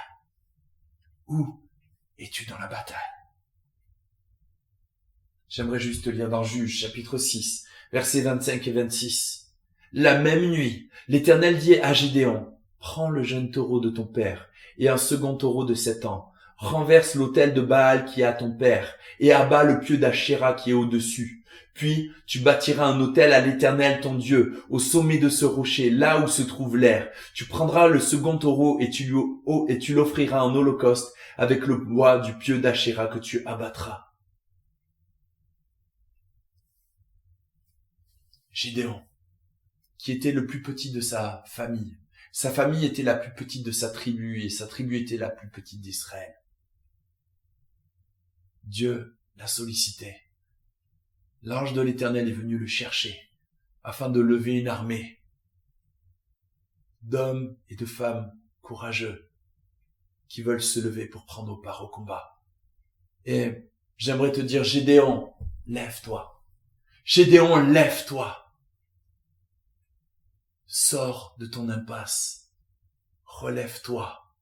Où es-tu dans la bataille? J'aimerais juste lire dans Juge, chapitre 6, versets 25 et 26. La même nuit, l'Éternel dit à Gédéon, prends le jeune taureau de ton père et un second taureau de 7 ans, renverse l'autel de Baal qui est à ton père et abat le pieu d'Achéra qui est au-dessus. Puis tu bâtiras un autel à l'Éternel ton Dieu, au sommet de ce rocher, là où se trouve l'air. Tu prendras le second taureau et tu l'offriras en holocauste avec le bois du pieu d'Achéra que tu abattras. Gédéon, qui était le plus petit de sa famille. Sa famille était la plus petite de sa tribu et sa tribu était la plus petite d'Israël. Dieu l'a sollicité. L'ange de l'Éternel est venu le chercher afin de lever une armée d'hommes et de femmes courageux qui veulent se lever pour prendre part au combat. Et j'aimerais te dire, Gédéon, lève-toi. Gédéon, lève-toi. Sors de ton impasse. Relève-toi.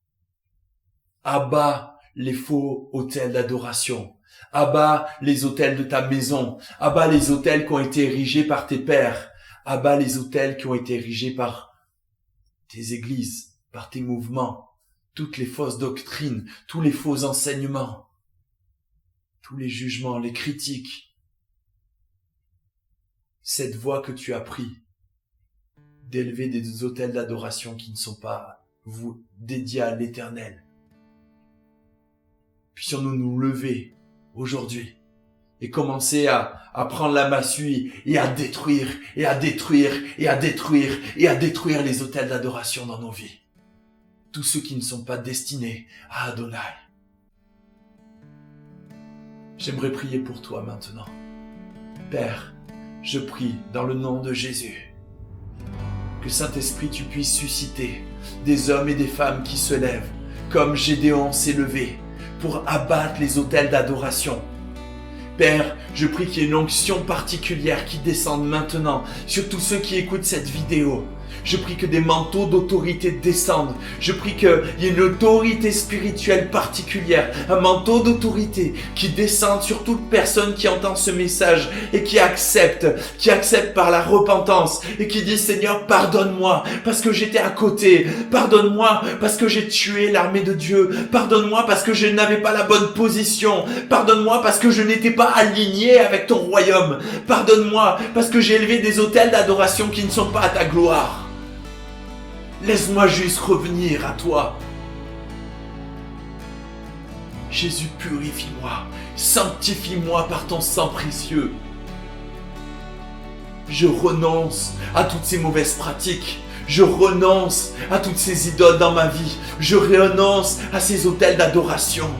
Abat les faux autels d'adoration. Abat les autels de ta maison. Abat les autels qui ont été érigés par tes pères. Abat les autels qui ont été érigés par tes églises, par tes mouvements. Toutes les fausses doctrines, tous les faux enseignements, tous les jugements, les critiques. Cette voie que tu as prise d'élever des autels d'adoration qui ne sont pas dédiés à l'Éternel. Puissions-nous nous lever aujourd'hui et commencer à prendre la massue et à détruire, et à détruire, et à détruire, et à détruire les autels d'adoration dans nos vies. Tous ceux qui ne sont pas destinés à Adonai. J'aimerais prier pour toi maintenant. Père, je prie dans le nom de Jésus que Saint-Esprit, tu puisses susciter des hommes et des femmes qui se lèvent, comme Gédéon s'est levé, pour abattre les autels d'adoration. Père, je prie qu'il y ait une onction particulière qui descende maintenant sur tous ceux qui écoutent cette vidéo. Je prie que des manteaux d'autorité descendent. Je prie qu'il y ait une autorité spirituelle particulière, un manteau d'autorité qui descende sur toute personne qui entend ce message et qui accepte par la repentance et qui dit: Seigneur, pardonne-moi parce que j'étais à côté. Pardonne-moi parce que j'ai tué l'armée de Dieu. Pardonne-moi parce que je n'avais pas la bonne position. Pardonne-moi parce que je n'étais pas aligné avec ton royaume. Pardonne-moi parce que j'ai élevé des autels d'adoration qui ne sont pas à ta gloire. Laisse-moi juste revenir à toi. Jésus, purifie-moi, sanctifie-moi par ton sang précieux. Je renonce à toutes ces mauvaises pratiques. Je renonce à toutes ces idoles dans ma vie. Je renonce à ces autels d'adoration.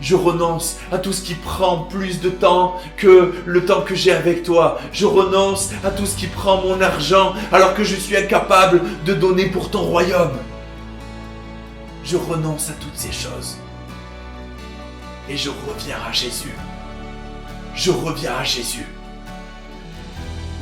Je renonce à tout ce qui prend plus de temps que le temps que j'ai avec toi. Je renonce à tout ce qui prend mon argent alors que je suis incapable de donner pour ton royaume. Je renonce à toutes ces choses. Et je reviens à Jésus. Je reviens à Jésus.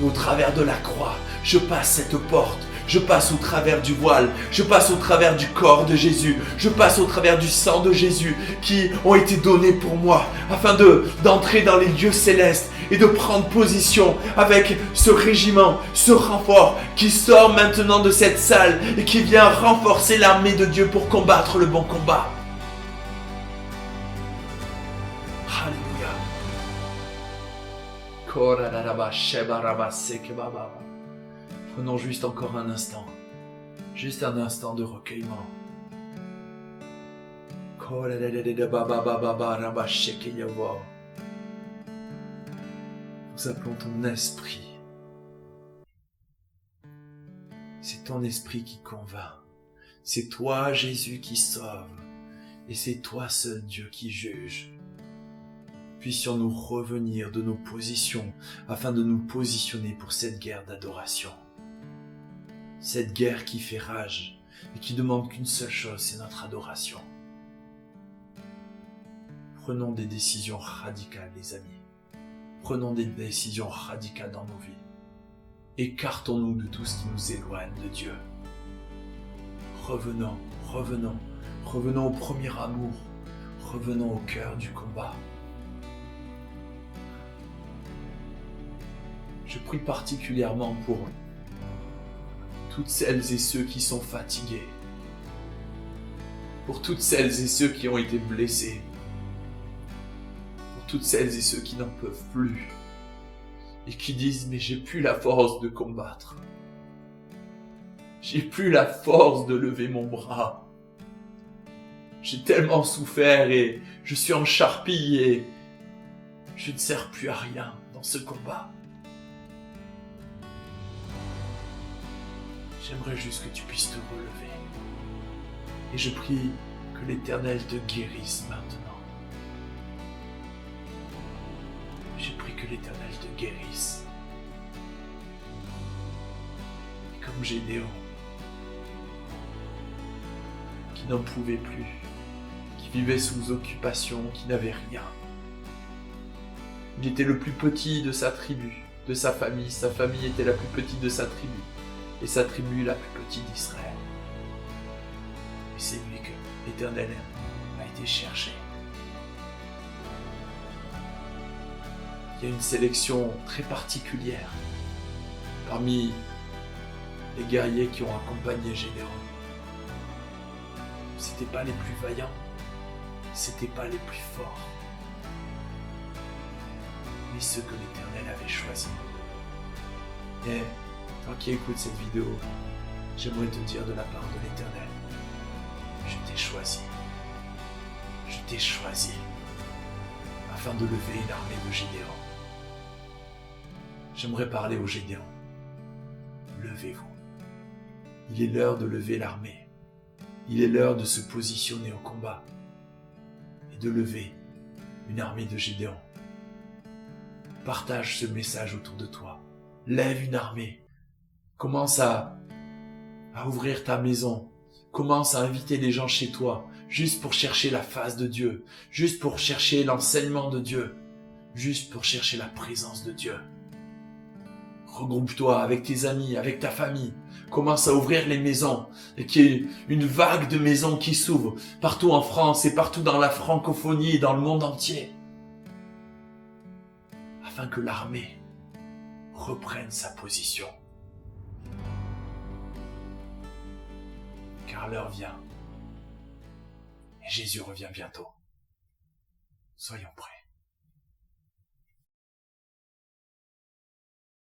Et au travers de la croix, je passe cette porte. Je passe au travers du voile, je passe au travers du corps de Jésus, je passe au travers du sang de Jésus qui ont été donnés pour moi afin d'entrer dans les lieux célestes et de prendre position avec ce régiment, ce renfort qui sort maintenant de cette salle et qui vient renforcer l'armée de Dieu pour combattre le bon combat. Alléluia. Prenons juste encore un instant de recueillement. Nous appelons ton esprit. C'est ton esprit qui convainc. C'est toi, Jésus, qui sauve. Et c'est toi seul, Dieu, qui juge. Puissions-nous revenir de nos positions afin de nous positionner pour cette guerre d'adoration. Cette guerre qui fait rage et qui demande qu'une seule chose, c'est notre adoration. Prenons des décisions radicales, les amis. Prenons des décisions radicales dans nos vies. Écartons-nous de tout ce qui nous éloigne de Dieu. Revenons au premier amour. Revenons au cœur du combat. Je prie particulièrement pour toutes celles et ceux qui sont fatigués, pour toutes celles et ceux qui ont été blessés, pour toutes celles et ceux qui n'en peuvent plus et qui disent: mais j'ai plus la force de combattre, j'ai plus la force de lever mon bras, j'ai tellement souffert et je suis en charpie et je ne sers plus à rien dans ce combat. J'aimerais juste que tu puisses te relever. Et je prie que l'Éternel te guérisse maintenant. J'ai pris que l'Éternel te guérisse. Et comme Gédéon, qui n'en pouvait plus, qui vivait sous occupation, qui n'avait rien. Il était le plus petit de sa tribu, de sa famille était la plus petite de sa tribu. Et sa tribu la plus petite d'Israël. Et c'est lui que l'Éternel a été chercher. Il y a une sélection très particulière parmi les guerriers qui ont accompagné Gédéon. C'était pas les plus vaillants, c'était pas les plus forts, mais ceux que l'Éternel avait choisis. Et toi qui écoutes cette vidéo, j'aimerais te dire de la part de l'Éternel: je t'ai choisi. Je t'ai choisi afin de lever l'armée de Gédéon. J'aimerais parler aux Gédéons. Levez-vous. Il est l'heure de lever l'armée. Il est l'heure de se positionner au combat et de lever une armée de Gédéon. Partage ce message autour de toi. Lève une armée. Commence à ouvrir ta maison. Commence à inviter des gens chez toi, juste pour chercher la face de Dieu, juste pour chercher l'enseignement de Dieu, juste pour chercher la présence de Dieu. Regroupe-toi avec tes amis, avec ta famille. Commence à ouvrir les maisons et qu'il y ait une vague de maisons qui s'ouvre partout en France et partout dans la francophonie et dans le monde entier. Afin que l'armée reprenne sa position. Car l'heure vient et Jésus revient bientôt. Soyons prêts.